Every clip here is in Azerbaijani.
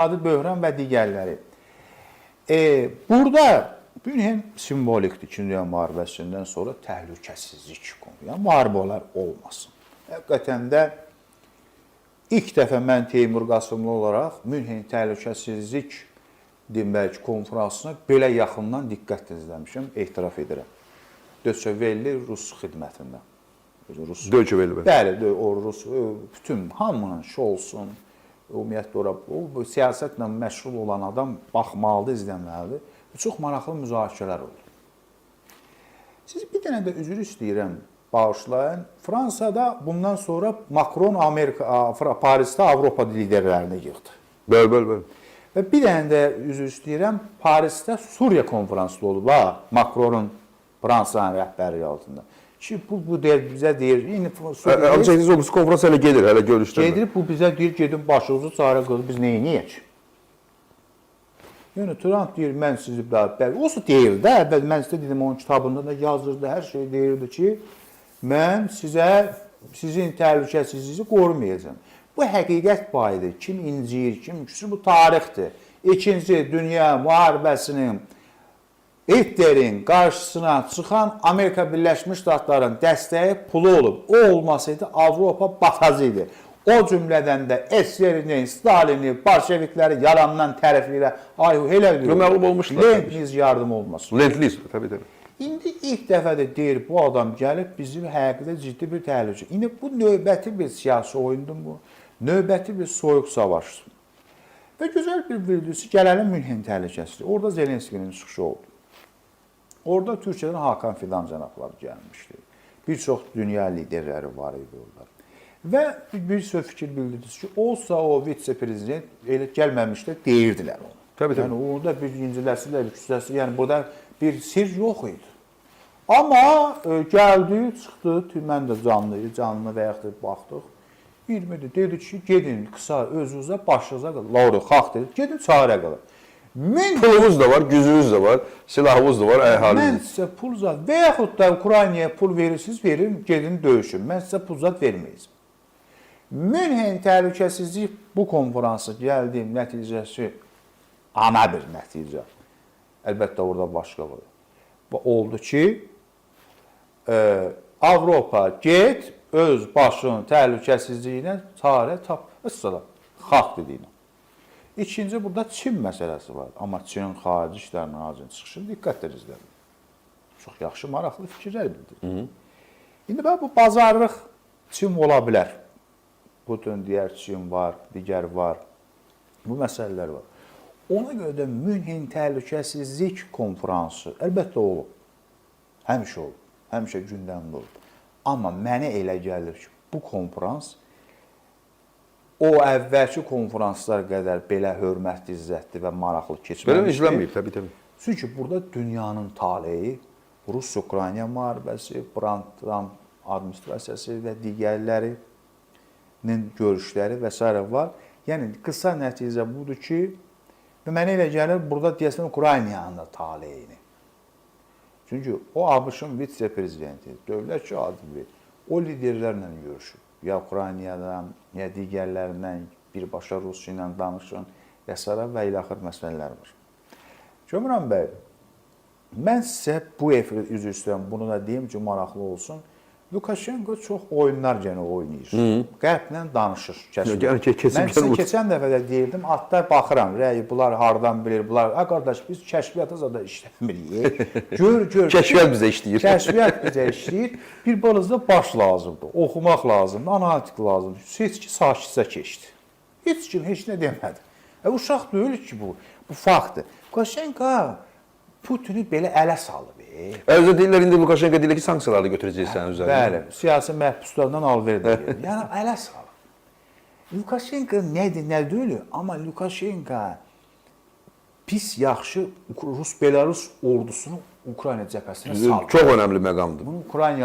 adı böhran və digərləri. Burada Münhen simvolikdir. İkinci Dünya müharibəsindən sonra təhlükəsizlik konu. Yəni müharibələr olmasın. Həqiqətən də ilk dəfə mən Teymur Qasımlı olaraq Münhen təhlükəsizlik demək konferansına belə yaxından diqqət izləmişəm, etiraf edirəm. Deutsche Welle Rus xidmətindən. Deutsche Welle. Bəli, o Rus bütün hamının olsun. Ümumiyyətlə ora bu siyasətlə məşğul olan adam baxmalıdır, izləməlidir. Çox maraqlı müzakirələr oldu. Siz bir dənə də üzr istəyirəm, bağışlayın. Fransada bundan sonra Macron Parisdə Avropa liderlərini yığdı. Bəli. Və bir dənə də üzr istəyirəm, Parisdə Suriya konfransı olub ha, Macronun Fransanın rəhbərliyi altında. Ki bu bizə deyir, Ancaq o konfrans hələ gedir, hələ görüşdürmür. Gedir, bu bizə deyir, gedin başınızı çarə qılın, biz neyniyək? Yəni, Trump deyir, mən sizi bəli, olsa deyir də, mən sizə dedim, onun kitabında da yazırdı, hər şey deyirdi ki, mən sizin təhlükəsizliğinizi qorumayacağım. Bu həqiqət payıdır, kim incir, kim küsür, bu tarixdir. İkinci Dünya müharibəsinin Hitlerin qarşısına çıxan Amerika Birləşmiş Ştatların dəstəyi pulu olub. O olmasaydı Avropa batacaqdı. O cümlədən də SSR-ni, Stalini, Bolşevikləri yalandan tərifləyirlər. Elə deyir. Məğlub olmuşlar. Lend-Liz yardım olmasın. Lend-Liz, təbii. İndi ilk dəfə də deyir, bu adam gəlib bizim həqiqətə ciddi bir təhlükə. İndi bu növbəti bir siyasi oyundur bu. Növbəti bir soyuq savaşdır. Və gözəl bir bildirici gələlim Münhen təhlükəsizliyi. Orada Zelenskinin çıxışı oldu. Orada Türkiyədən Hakan Fidan cənabları gəlmişdi. Bir çox dünya liderləri var idi orada. Və bir söz fikir bildirdiniz ki, olsa o vitse-prezident elə gəlməmişdə deyirdilər onu. Təbii. Yəni orada bir inciləsi, küçüləsi, yəni burada bir sir yox idi. Amma gəldi, çıxdı, mən də canlı və yaxud da baxdıq. 20-dir, dedi ki, gedin qısa özünüzə, başınıza qalın. Laura xalq dedi, gedin çarə qalın. Pulumuz da var, gücünüz də var, silahımız da var, əhalimiz. Mən sizə pul zat və yaxud da Ukraynaya pul verirsiniz, verin, gedin döyüşün. Mən sizə pul zat verməyəcəm. Münhen təhlükəsizlik bu konferansı gəldiyim nəticəsi ana bir nəticə. Əlbəttə orada başqa var. Oldu ki, Avropa get, öz başının təhlükəsizliyinə çarə tap. Əssalam, xalq dediyinə. İkinci, burada Çin məsələsi var. Amma Çinin Xarici İşlər Nazirinin çıxışını diqqətlə izlədim. Çox yaxşı, maraqlı fikirlər bildirir. İndi bu bazarlıq Çin ola bilər. Putin deyər, Çin var, digər var. Bu məsələlər var. Ona görə də Münhen təhlükəsizlik konferansı əlbəttə olub. Həmişə olub. Həmişə gündəmdə olub. Amma mənə elə gəlir ki, bu konferans o əvvəlki konferanslar qədər belə hörmətli, izzətli və maraqlı keçməmişdir. Belə izlənməyib, təbii. Çünki burada dünyanın taleyi, Rus-Ukrayna müharibəsi, Trump administrasiyası və digərlərinin görüşləri və s. var. Yəni, qısa nəticə budur ki, mənə elə gəlir, burada deyəsən Ukraynanın da taleyini. Çünki o ABŞ-ın vitse-prezidenti, dövlət katibi, o liderlərlə görüşüb. Ya Ukraynadan, ya digərlərindən birbaşa Rusya ilə danışın və ilaxır məsələlər var. Kömran bəy, mən sizə bu efir üzr istəyirəm, bunu da deyim ki, maraqlı olsun. Lukashenko çox oyunlar gənə oynayır. Qərblə danışır. Mən sizə keçən dəfə də deyirdim, hatta baxıram, bunlar hardan bilir, bunlar, qardaş, biz kəşfiyyata da işləmirik. Gör. Kəşfiyyat bizə işləyir. Kəşfiyyat bizə işləyir. Bir balızda baş lazımdır, oxumaq lazımdır, analitik lazımdır. Seçki sakitcə keçdi. Heç kim heç nə demədi. Uşaq deyil ki, bu faktdır. Lukashenko Putini belə ələ salıb. Özü deyirlər, indi Lukashenko deyirlər ki, sanksiyaları götürəcəksən üzərinə. Bəli, siyasi məhbuslardan alver deyir. Yəni, ələ salıb. Lukashenko nədir, nə deyil? Amma Lukashenko pis, yaxşı Rus-Belarus ordusunu Ukrayna cəbhəsinə salıb. Çox önəmli məqamdır.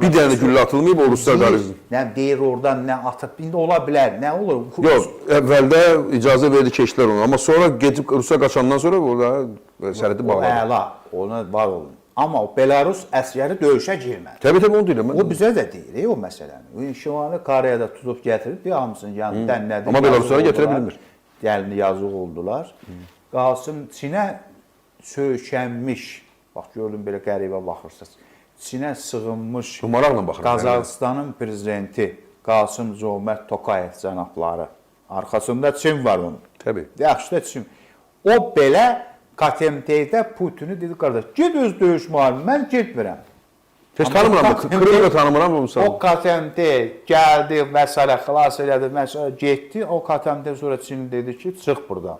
Bir dənə güllə atılmayıb, o Ruslar qarışdı. Nə deyir oradan, nə atıb, indi ola bilər, nə olur? Yox, əvvəldə icazə verdi keçdilər onu, amma sonra gedib Rusya qaçandan sonra orada sərhədi bağladı. Əla, ona var olun. Amma Belarus əsgəri döyüşə girmədi. Təbii, onu deyirəm. O bizə də deyir, o məsələni. Şimali Koreyada tutub gətirib, bir hamısını yanı dənlədi. Amma Belaruslara gətirə bilmir. gəlini yazıq oldular. Qalsın Çinə söykənmiş, bax gördüm belə qəribə baxırsınız. Çinə sığınmış Maraqla baxıram. Qazaxıstanın prezidenti Qasım-Jomart Tokayev cənabları. Arxasında Çin var onun. Təbii. Yaxşı da Çin. O belə KTMT-də Putini dedi, qardaş, get öz döyüş müharibə, mən getmirəm. Heç tanımıram, Krımı da tanımıram bu misal. O KTMT gəldi, məsələ xilas elədi, məsələ getdi. O KTMT sonra Çin dedi ki, çıx buradan.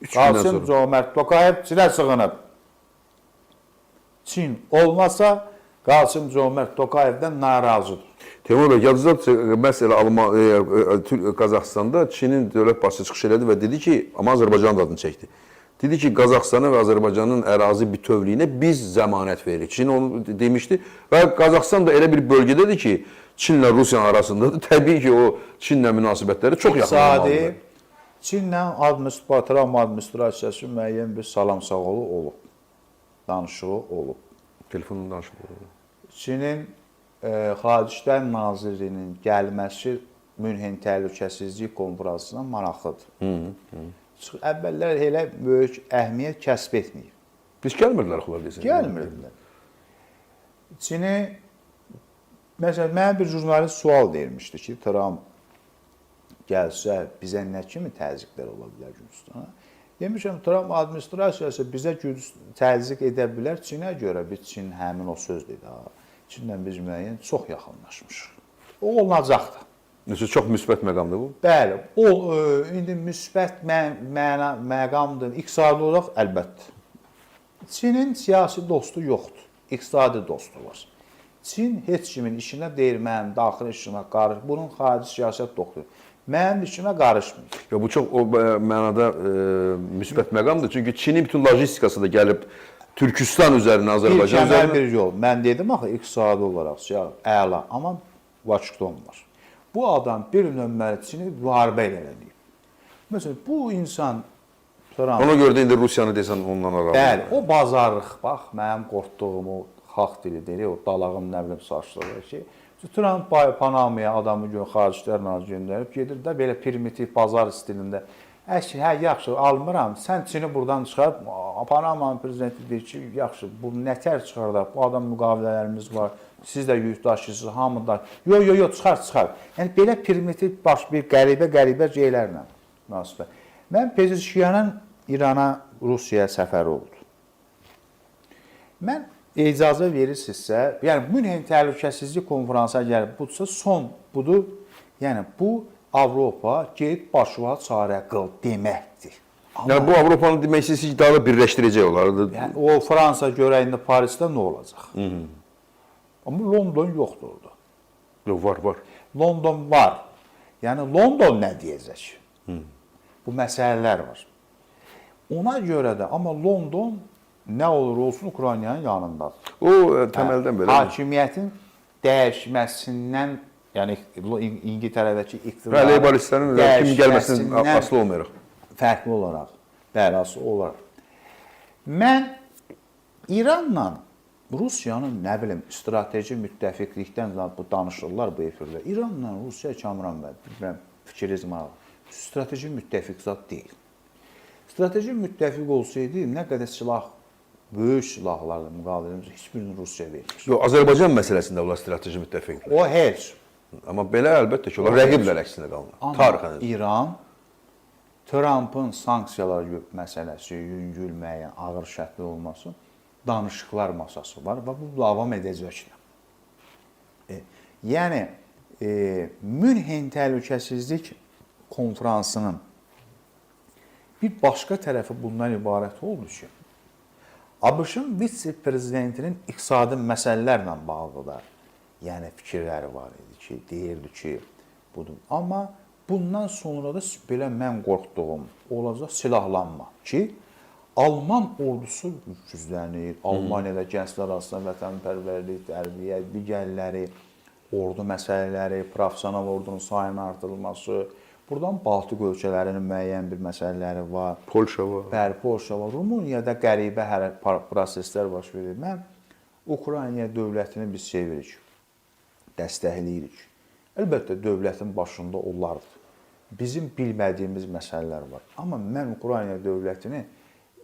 Qasım-Jomart Tokayev Çinə sığınıb. Çin olmasa Qasım-Jomart Tokayevdən narazıdır. Teymur bəy, yadınızda məsələ Qazaxıstanda Çinin dövlət başçısı çıxış elədi və dedi ki, amma Azərbaycanın adını çəkdi. Dedi ki, Qazaxıstanın və Azərbaycanın ərazi bütövlüyünə biz zəmanət veririk. Çin onu demişdi və Qazaxıstan da elə bir bölgədədir ki, Çinlə Rusiyanın arasındadır. Təbii ki, o Çinlə münasibətləri çox yaxın olmalıdır. Çinlə Tramp administrasiyası müəyyən bir salam-sağolu olub, danışığı olub. Telefonun danışığı olub. Çinin Xarici İşlər Nazirinin gəlməsi Münhen Təhlükəsizlik Konfransına maraqlıdır. Əvvəllər elə böyük əhəmiyyət kəsb etməyib. Biz gəlmirdilər xülar desin. Gəlmirdilər. Çini, məsələn, mənə bir jurnalist sual vermişdi ki, Tramp gəlsə bizə nə kimi təzyiqlər ola bilər Gürcüstana? Demişəm, Tramp administrasiyası bizə təzyiq edə bilər Çinə görə. Biz Çin həmin o söz dedi. Çinlə biz müəyyən çox yaxınlaşmışıq. O olacaqdır. Necə çox müsbət məqamdır bu? Bəli, o indi müsbət məqamdır. İqtisadi olaraq əlbəttə. Çinin siyasi dostu yoxdur, iqtisadi dostu var. Çin heç kimin işinə deyir, mənim daxili işimə qarış, bunun xarici siyasət doktor. Mənim işimə qarışmır. Ya bu çox o mənada müsbət məqamdır. Çünki Çinin bütün lojistikası da gəlib Türkistan üzərinə, Azərbaycan üzərinə. Bir yol. Mən dedim axı iqtisadi olaraq əla, amma Washington var. Bu adam bir nömrəli Çini müharibə eləyib. Məsələn, bu insan Ona görə də indi Rusiyanı desən ondan aralı. Bəli, o bazarlıq, bax, mənim qorxduğum o xalq dili deyir, o dalağım nə bilim saçlığı ki, Trump Panamaya adamı Xarici İşlər Naziri göndərib, gedir də belə primitiv bazar stilində. Hə, yaxşı, almıram, sən Çini buradan çıxar, Panamanın prezidenti deyir ki, yaxşı, bu nətər çıxardaq, bu adam müqavilələrimiz var, siz də yurttaşısınız, hamı da, yox, çıxar. Yəni, belə primitiv bir qəribə şeylərlə münasibət. Mən Pezeşkiyanın İrana, Rusiyaya səfəri oldu. Mən icazə verirsinizsə, yəni Münhen Təhlükəsizlik Konfransına gəlib, budursa son budur, yəni bu Avropa gedib başına çarə qıl deməkdir. Yəni bu Avropanın demək istəyirsə ki, daha da birləşdirəcək olardı. Yəni o Fransa görəyində Parisdə nə olacaq? Amma London yoxdur orada. Yox, var. London var. Yəni London nə deyəcək? Bu məsələlər var. Ona görə də, amma London nə olur olsun Ukraynanın yanındadır. O təməldən belə. Hakimiyyətin dəyişməsindən, yəni İngiltərədəki iqtidarın Leyboristlərin kimi gəlməsindən asılı olmayaraq. Fərqli olaraq, bəli, asılı olaraq. Mən İranla Rusiyanın, nə bilim, strateji müttəfiqlikdən bu danışırlar bu efirdə. İranla Rusiya Kamran və bilmirəm, fikriniz maraq. Strateji müttəfiq zat deyil. Strateji müttəfiq olsaydı, nə qədər silah, böyük silahlarla müqaviləmiz heç birini Rusiya verir. Yox, Azərbaycan məsələsində onlar strateji müttəfiqdir. O heç. Amma belə əlbəttə ki, onlar rəqiblər əksinə qalır. Amma İran Trumpın sanksiyalar məsələsi, yüngül müəyyən, ağır şərtli olması, danışıqlar masası var və bu davam edəcəkdir. Yəni, Münhen Təhlükəsizlik Konfransının bir başqa tərəfi bundan ibarət oldu ki, ABŞ-ın vitse-prezidentinin iqtisadi məsələlərlə bağlı da fikirləri var idi ki, deyirdi ki, budur. Amma bundan sonra da belə mən qorxduğum olacaq silahlanma ki, Alman ordusu güclənir, Almaniyada gənclər arasında vətənpərvərlik, tərbiyə, digərləri, ordu məsələləri, professional ordunun sayının artırılması, buradan Baltik ölkələrinin müəyyən bir məsələləri var. Polşa var. Bəli, Polşa var. Rumuniyada qəribə proseslər baş verir. Mən Ukrayna dövlətini biz sevirik, dəstəkləyirik. Əlbəttə, dövlətin başında onlardır. bizim bilmədiyimiz məsələlər var. Amma mən Ukrayna dövlətini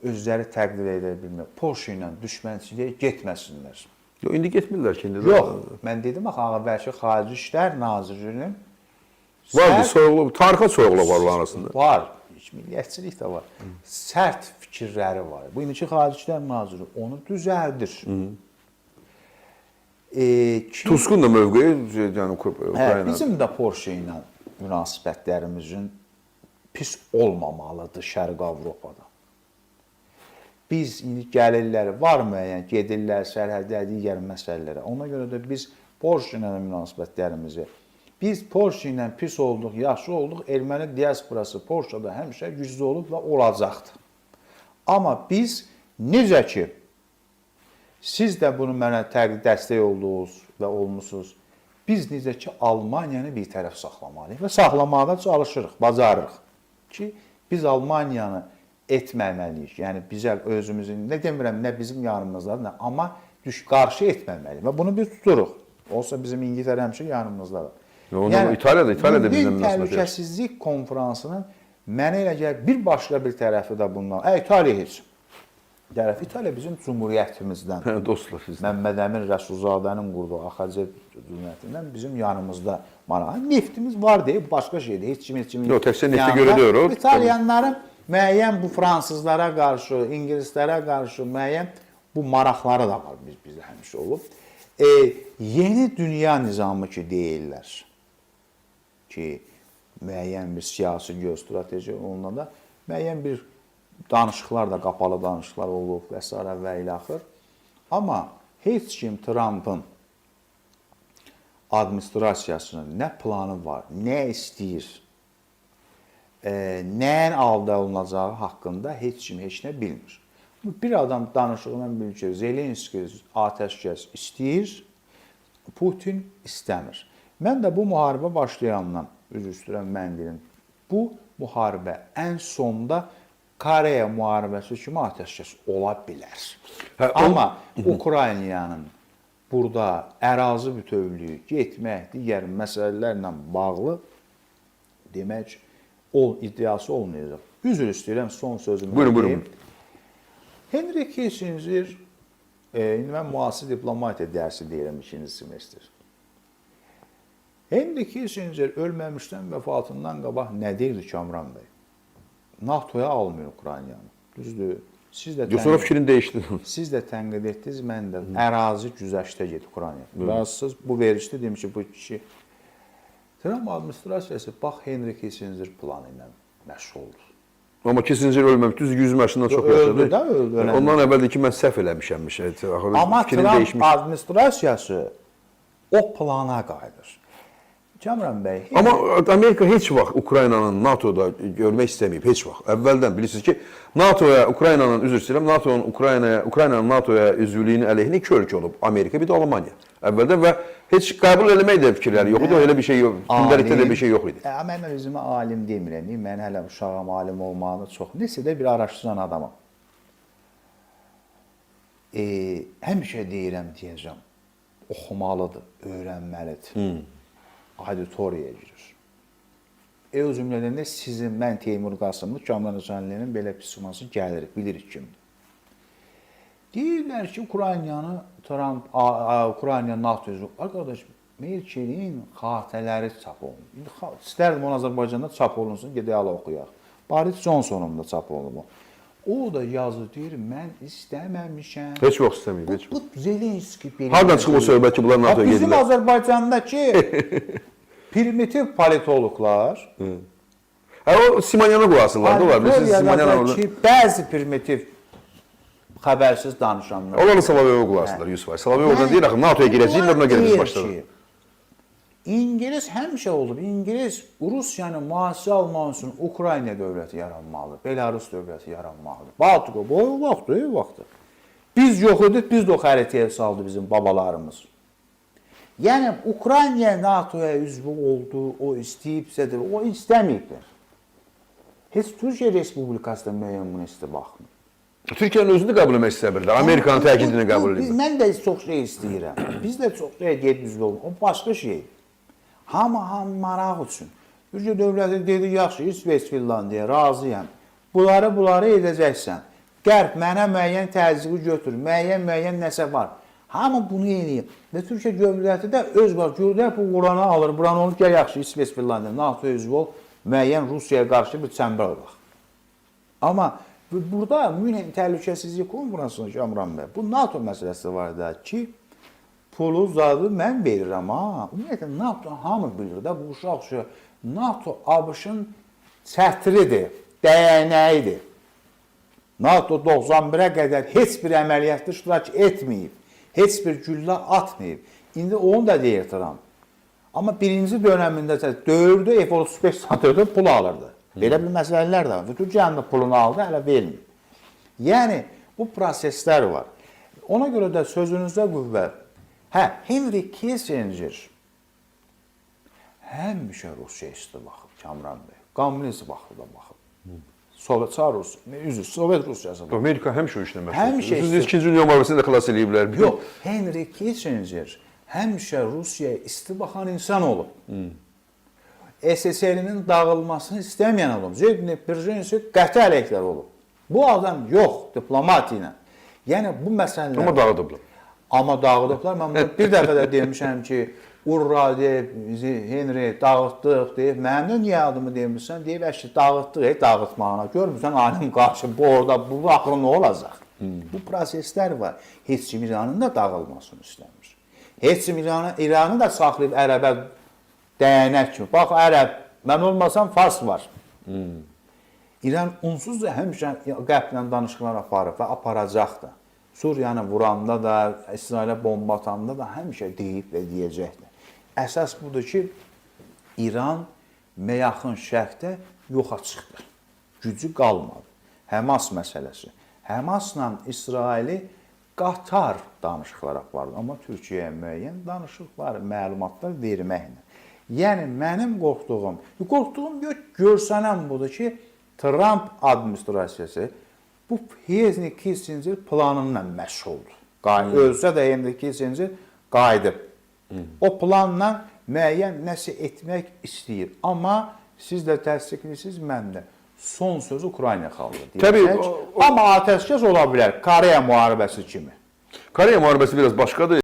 özləri təqdir edə bilmirəm. Polşa ilə düşmənçiliyə getməsinlər. Yox, indi getmirlər ki, indi. Yox, mən dedim axı əvvəlki Xarici İşlər Nazirliyinin Vardı, soyuqluq, tarixə soyuqluq var onun arasında. Var, milliyətçilik də var. Sərt fikirləri var. Bu indiki Xarici İşlər Naziri onu düzəldir. Tuskun da mövqeyi, yəni Ukrayna. Bizim də Polşa ilə münasibətlərimizin pis olmamalıdır Şərq Avropada. Biz indi gəlirlər, var müəyyən, gedirlər sərhəddə digər məsələlərə. Ona görə də biz Polşa ilə münasibətlərimizi, biz Polşa ilə pis olduq, yaxşı olduq, erməni diasporası Polşada həmişə güclü olub və olacaqdır. Amma biz necə ki, siz də bunu mənə dəstək oldunuz və olmusunuz, biz necə ki, Almaniyanı bir tərəf saxlamalıyıq və saxlamaqda çalışırıq, bacarırıq ki, biz Almaniyanı etməməliyik. Yəni, bizə özümüzün, nə demirəm, nə bizim yanımızdadır, nə, amma qarşı etməməliyik və bunu biz tuturuq. Olsa bizim İngiltərə həmişə yanımızdadır. Yəni, İtaliyada bizim münasibət təhlükəsizlik konferansının mənə elə gəlir, bir başqa bir tərəfi də bundan, İtaliya heç. İtaliya bizim cumhuriyyətimizdən, dostlar sizdən. Məmməd Əmin Rəsulzadənin qurduğu AXC cumhuriyyətindən bizim yanımızda neftimiz var deyib, başqa şeydir. Heç kimin yox, təkcə neftə görə deyir o. İtalyanların müəyyən bu fransızlara qarşı, ingilislərə qarşı müəyyən bu maraqları da var bizdə həmişə olub. Yeni dünya nizamı ki deyirlər ki, müəyyən bir siyasi geostrateji onunla da müəyyən bir danışıqlar da, qapalı danışıqlar olub və s. və ilə axır. Amma heç kim Trump'ın administrasiyasının nə planı var, nə istəyir, nəyin əldə olunacağı haqqında heç kim heç nə bilmir. Bir adam danışığından bilir ki, Zelenski atəşkəs istəyir, Putin istəmir. Mən də bu müharibə başlayandan, üzr istəyirəm, mən deyim, bu müharibə ən sonda Koreya müharibəsi kimi atəşkəs ola bilər. Amma Ukraynanın burada ərazi bütövlüyü getmək, digər məsələlərlə bağlı demək, iddiası olmayacaq. Üzr istəyirəm, son sözümü deyim. Buyurun. Henry Kissinger, indi mən müasir diplomatiya dərsi deyirəm 2-ci semestr. Henry Kissinger ölməmişdən vəfatından qabaq nə deyirdi Kamran bəy? NATO'ya almıyor Ukraynanı. Düzdür. Sonra fikrin dəyişdi. Siz də tənqid etdiniz, mən də ərazi güzəştə get Ukraynaya. Bəziz bu verişdə dedim ki, bu kişi Trump administrasiyası bax Henry Kissinger planı ilə məşğuldur. Amma Kissinger ölməmiş, düz 100 yaşından çox yaşadı. Öldü də, öldü. Ondan əvvəldir ki, mən səhv eləmişəmmiş. Amma Trump administrasiyası o plana qayıdır. Kamran bəy. Amma Amerika heç vaxt Ukraynanın NATO'da görmək istəməyib, heç vaxt. Əvvəldən bilirsiniz ki, NATO'ya Ukraynanın, üzr istəyirəm, NATO'nun Ukraynanın NATO'ya üzvlüyünün əleyhinə iki ölkə olub. Amerika, bir də Almaniya. Əvvəldən və heç qəbul eləmək də fikirləri yox idi, elə bir şey yox, gündəlikdə də bir şey yox idi. Mən özümə alim demirəm, mən hələ uşağım alim olmağını çox, nəsə də bir araşdıran adamam. Həmişə deyirəm, deyəcəm, oxumalıdır, öyrənməlidir. Auditoriyaya girir. O cümlədən də sizin, mən Teymur Qasımlı, Kamran Hüseynlinin belə pisiması gəlirik, bilirik kimdir. Deyirlər ki, Ukraynanı, Ukrayna NATO üzvü, arkadaş, Merkelin xatirələri çap olunur. İstərdim onu Azərbaycanda çap olunsun, gedək ala oxuyaq. Boris Johnson'un da çap olunur. O da yazı deyir, mən istəməmişəm. Heç vaxt istəməyib, heç vaxt. Bu Zelenski belə. Hardan çıxıb o söhbət ki, bunlar NATO'ya gedirlər? Bizim Azərbaycandakı primitiv politologlar. O Simonyana qulaqsınlar da var. Politologiyadakı bəzi primitiv xəbərsiz danışanlar. Onları Solovyova qulaqsınlar, 100%. Solovyovdan deyir, axı NATO'ya girəcəklər, buna görə biz başlayalım. İngilis həmişə olub. İngilis Rusiyanı mühafizə almaq üçün Ukrayna dövləti yaranmalıdır. Belarus dövləti yaranmalıdır. Baltika boyu vaxtı. Biz yox idik, biz də o xəritəyə saldı bizim babalarımız. Yəni Ukrayna NATO'ya üzv oldu, o istəyibsə də, o istəməyiblər. Heç Türkiyə Respublikası da müəyyən bunu baxmır. Türkiyənin özünü qəbul etmək istəmirlər, Amerikanın təkidini qəbul edirlər. Mən də çox şey istəyirəm. Biz də çox şey gedib üzv olun. O başqa şey. Hamı maraq üçün. Türkiyə dövləti dedi, yaxşı, İsveç, Finlandiya, razıyam. Bunları edəcəksən. Qərb mənə müəyyən təzyiqi götür, müəyyən nəsə var. Hamı bunu eləyir. Və Türkiyə dövləti də öz var, görürlər bu Quranı alır, buranı olur, gəl yaxşı, İsveç, Finlandiya, NATO üzvü ol, müəyyən Rusiyaya qarşı bir çəmbər olaq. Amma burada Münih Təhlükəsizlik Konfransında Kamran bəy, bu NATO məsələsi var da ki, pulu zadı mən verirəm ha. Ümumiyyətlə NATO hamı bilir də bu uşaq şey. NATO ABŞ-ın çətiridir, dəyənəyidir. NATO 91-ə qədər heç bir əməliyyatda iştirak etməyib, heç bir güllə atmayıb. İndi onu da deyirəm. Amma birinci dönəmində döyürdü, F-35 satırdı, pul alırdı. Belə bir məsələlər də var. Türkiyənin də pulunu aldı, hələ vermir. Yəni, bu proseslər var. Ona görə də sözünüzdə qüvvət. Henry Kissinger həmişə Rusiya isti baxıb, Kamran bəy. Kommunist vaxtı da baxıb. Sovet Rusiyası baxıb. Amerika həmişə o işlə Həmişə məşğuldur. Siz 2-ci Dünya müharibəsində də xilas eləyiblər. Yox, Henry Kissinger həmişə Rusiyaya isti baxan insan olub. SSR-nin dağılmasını istəməyən olub. Zeytni Pirjensi qəti əleyhlər olub. Bu adam yox, diplomati ilə. Yəni, bu məsələlər... Amma dağıdıblar. Amma dağıdıblar. Mən bir dəfə də demişəm ki, Urra deyib, Henry dağıtdıq deyib. Mənim də niyə adımı demişsən? Deyib, əşki dağıtdıq, dağıtmağına. Görmürsən, alim qarşı, bu orada, bu axırı nə olacaq? Bu proseslər var. Heç kim İranın da dağılmasını istəmir. Heç kim İranı da saxlayıb ərəbə dəyənək kimi. Bax, ərəb, mən olmasam Fars var. İran onsuz da həmişə qərblə danışıqlar aparıb və aparacaq da. Suriyanı vuranda da, İsrailə bomba atanda da həmişə deyib və deyəcəkdir. Əsas budur ki, İran yaxın şərqdə yoxa çıxdı. Gücü qalmadı. Həmas məsələsi. Həmasla İsraili qatar danışıqlar apardı. Amma Türkiyəyə müəyyən danışıqlar, məlumatlar verməklə. Yəni, mənim qorxduğum görsənən budur ki, Trump administrasiyası bu Henry Kissinger planınla məşğuldur. Ölsə də Henry Kissinger qayıdıb. O planla müəyyən nəsə etmək istəyir. Amma siz də təsdiqləyirsiniz, mən də. Son sözü Ukrayna xalqı deyəcək. Amma atəşkəs ola bilər, Koreya müharibəsi kimi. Koreya müharibəsi biraz başqadır.